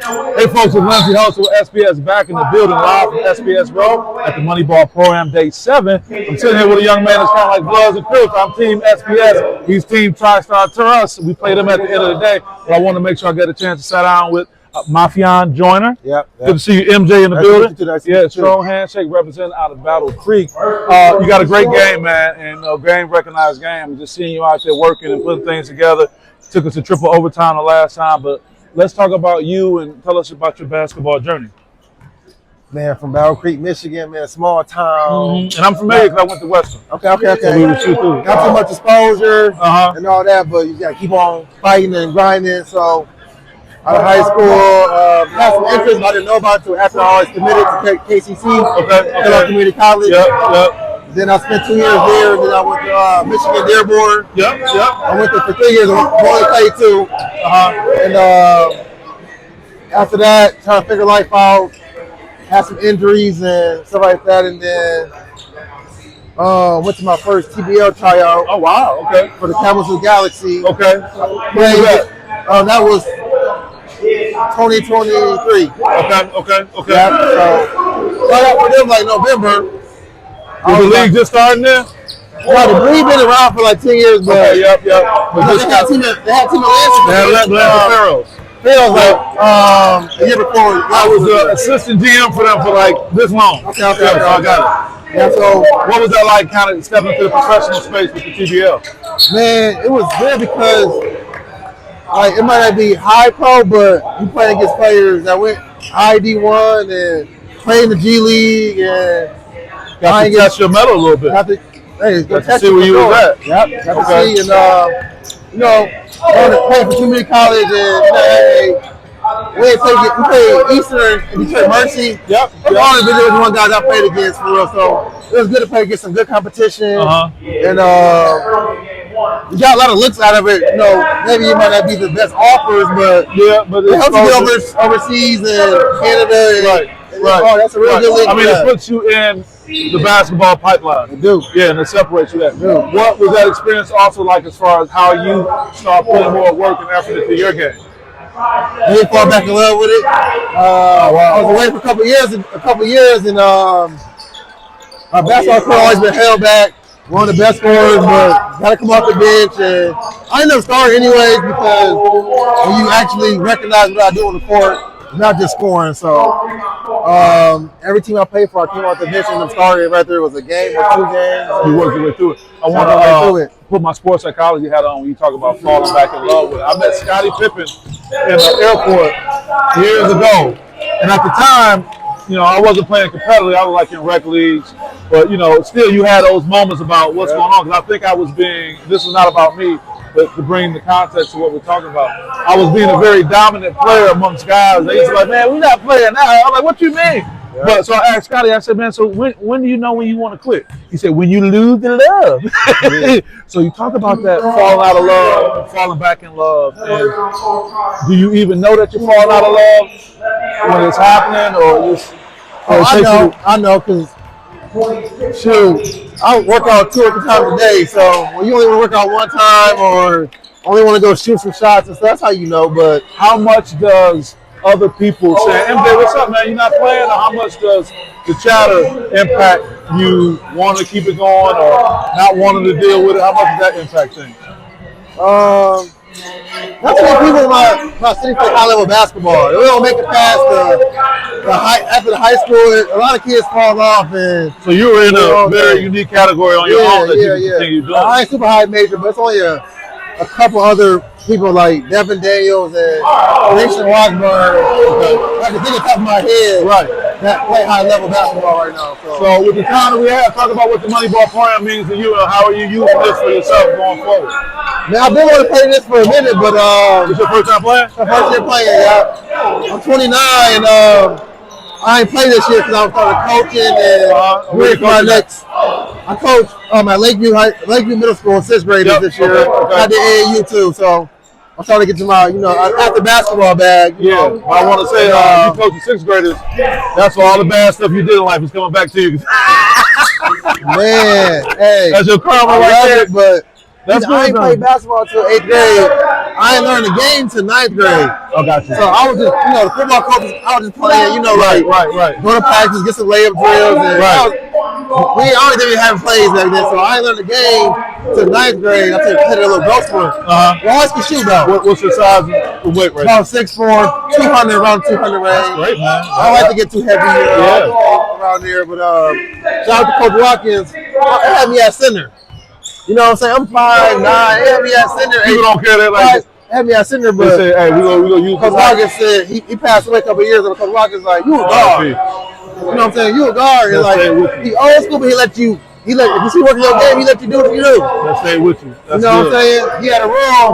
Hey folks, it's Lindsay Host with SPS back in the building live from SPS Row at the Moneyball Program Day 7. I'm sitting here with a young man that's kind of like Bloods and Crips. I'm Team SPS. He's Team TriStar Toughness. We play them at the end of the day, but I want to make sure I get a chance to sit down with Mafiaion Joyner. Yep. Good to see you, MJ, in the building. Yeah, strong handshake representing out of Battle Creek. You got a great game, man, and game recognized game. I'm just seeing you out there working and putting things together. Took us to triple overtime the last time, but let's talk about you and tell us about your basketball journey. Man, from Battle Creek, Michigan, man, small town. And I'm familiar because I went to Western. Okay. So we would shoot through. Not too much exposure and all that, but you got to keep on fighting and grinding. So out of high school, had some interest, but I didn't know about it until after I was committed to KCC, Kellogg Community College. Yep. Then I spent 2 years there, and then I went to Michigan Dearborn. Yep. I went there for 3 years, I only played 2. And after that, trying to figure life out, had some injuries and stuff like that, and then went to my first TBL tryout. Oh, wow, okay. For the Kalamazoo Galaxy. Okay. When was that? That was 2023. Okay. Yeah, so right after them, like November. Was the league just starting there? No, the league been around for like 10 years, but Yep. they had team of Atlanta Pharaohs. Pharaohs like a year before. I was the assistant GM for them for like this long. Okay. So I got it. Yeah, so what was that like, kind of stepping into the professional space with the TBL? Man, it was good because like it might not be high pro, but you playing against players that went ID1 and played in the G League and got to test your metal a little bit. Got to see where you was at. Yep. Got to see, and playing for community college, and we played Eastern and Detroit Mercy. Yep. All the Division I guys I played against for real, so it was good to play against some good competition. And you got a lot of looks out of it. Maybe you might not be the best offers, but it helps you get overseas and Canada. Right. Oh, that's a really good league. I mean, it puts you in the basketball pipeline. It do. Yeah, and it separates you that. What was that experience also like as far as how you start putting more work and effort into your game? Really fall back in love with it. I was away for a couple of years, and my basketball career always been held back. One of the best scorers, but got to come off the bench. And I ended up starting anyways because when you actually recognize what I do on the court, it's not just scoring. So every team I played for, I came off the bench and I'm starting right there. It was a game or 2 games. You worked your way through it. I want to put my sports psychology hat on when you talk about falling back in love with it. I met Scottie Pippen in the airport years ago. And at the time, I wasn't playing competitively. I was like in rec leagues. But, still you had those moments about what's going on. Because I think this is not about me, but to bring the context to what we're talking about. I was being a very dominant player amongst guys. They used to be like, man, we're not playing now. I'm like, what you mean? Yeah. But so I asked Scottie, I said, man, so when do you know when you want to quit? He said, when you lose the love. Yeah. So you talk about that falling out of love and falling back in love. And do you even know that you're falling out of love when it's happening, or just? I know, because shoot, I work out 2 or 3 times a day. So when you only want to work out 1 time or only want to go shoot some shots and stuff, that's how you know. But how much does other people say, MJ, what's up, man? You're not playing? Or how much does the chatter impact you wanting to keep it going or not wanting to deal with it? How much does that impact things? Not too many people in my city play high-level basketball. They don't make it past after the high school. A lot of kids fall off. And so you were in a very unique category on your own that you continue doing. I ain't super high major, but it's only a couple other people like Devin Daniels and Nation Washburn. I can think of the top of my head that play high-level basketball right now. So with the time that we have, talk about what the Moneyball program means to you and how are you using this for yourself going forward? Man, I've been wanting to play this for a minute, but it's your first time playing? My first year playing, yeah. I'm 29, and I ain't played this year because I started coaching and ready for my next. I coach at Lakeview Middle School 6th graders this year. I did AAU too, so I'm trying to get to my, after basketball bag. I want to say, you coach the 6th graders. That's all the bad stuff you did in life is coming back to you. Man, hey, that's your karma right there. But I ain't played basketball until 8th grade. I ain't learned the game to 9th grade. Oh, got you. So I was just, you know, the football coaches, I was just playing, you know, like go to practice, get some layup drills, and we always didn't have plays back then. So I ain't learned the game to 9th grade. I took a little growth spurt. Well, always can shoot though. What's your size and weight right now? About 6'4", 200, around 200 range. That's great, man. I don't like to get too heavy around there, but shout out to Coach Watkins. He had me at center. You know what I'm saying? I'm 5'9". He had me at center. People don't care that like had me at center, but they say, hey, we gonna use Coach Watkins said he passed away a couple of years ago. Coach Watkins like, you a guard. You know what I'm saying? You a guard. And like he old school, but if you see working your game, he let you do what you do. Let's stay with you. That's you know what I'm saying? He had a rule.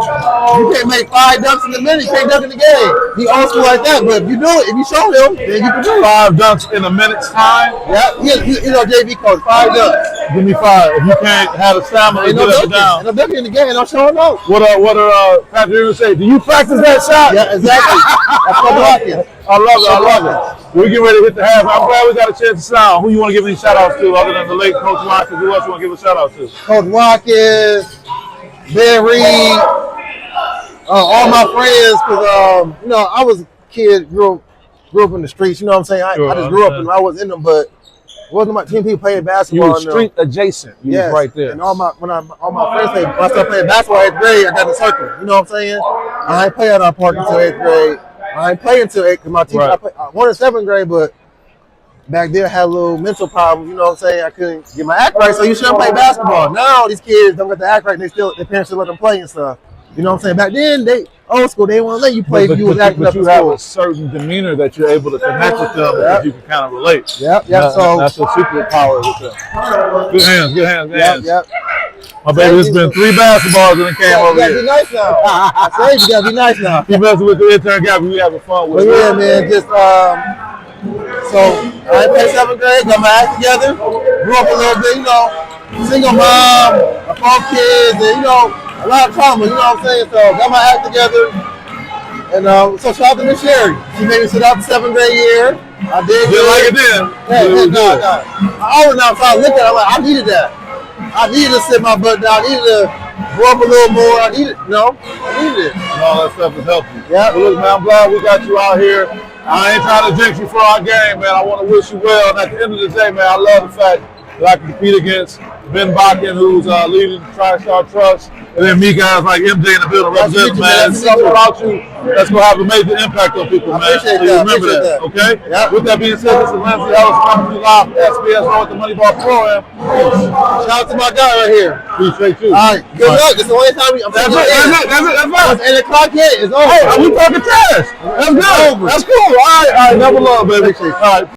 You can't make 5 dunks in a minute. You can't dunk in the game. He old school like that. But if you do it, if you show him, then you can do it. 5 dunks in a minute's time. Yeah, you know JV coach, 5 dunks. Give me 5. If you can't have a stamina, Ain't get no up and down. dunking. No dunking in the game. I'm showing up. What Patrick say? Do you practice that shot? Yeah, exactly. That's what Watkins. I love it. We're getting ready to hit the half. I'm glad we got a chance to sound. Who you want to give any shout outs to other than the late Coach Watkins? Who else you want to give a shout out to? Coach Watkins, Ben Reed, all my friends, because you know, I was a kid, grew up in the streets, you know what I'm saying? I just grew up and I was in them, but wasn't my team people playing basketball. You were street adjacent. You was right there. And all my friends played, when I started playing basketball in 8th grade, I got in the circle. You know what I'm saying? I ain't play at our park until 8th grade. I ain't play until 8th because my team, I won in 7th grade, but back there I had a little mental problem. You know what I'm saying? I couldn't get my act right, so you shouldn't play basketball. Now these kids don't get the act right, and their parents still let them play and stuff. You know what I'm saying? Back then, they old school, they didn't want to let you play if you was acting up in school. But you have a certain demeanor that you're able to connect with them because you can kind of relate. Yep. So that's a superpower with them. Good hands. Yep. My baby, it's been 3 basketballs and it came over here. You gotta be nice now. I said you gotta be nice now. You messing with the intern guy, we having fun with it. Yeah, man, just so I played 7th grade, got my act together, grew up a little bit, you know, single mom, 4 kids, and you know, a lot of trauma, you know what I'm saying? So got my act together, and so shout out to Miss Sherry. She made me sit out the 7th grade year. I did. Did like it then? No. I always now started looking at it, I'm like, I needed that. I needed to sit my butt down. I needed to grow up a little more. I needed it. And all that stuff has helped you. Yeah. Well, look, man, I'm glad we got you out here. I ain't trying to jinx you for our game, man. I want to wish you well. And at the end of the day, man, I love the fact that I can compete against Ben Bakken, who's leading TriStar Trust, and then me guys like MJ in the building representing, man. Something about you that's going to have a major impact on people, man. So you remember that, okay? Yep. With that being said, this is Lindsay Ellis coming to you live from SPS with the Moneyball program. Shout out to my guy right here. Appreciate you. All right, good luck. This is the only time I'm That's right. It's 8 o'clock yet. It's over. Hey, we talking trash. That's good. That's cool. All right, never love, baby. All right.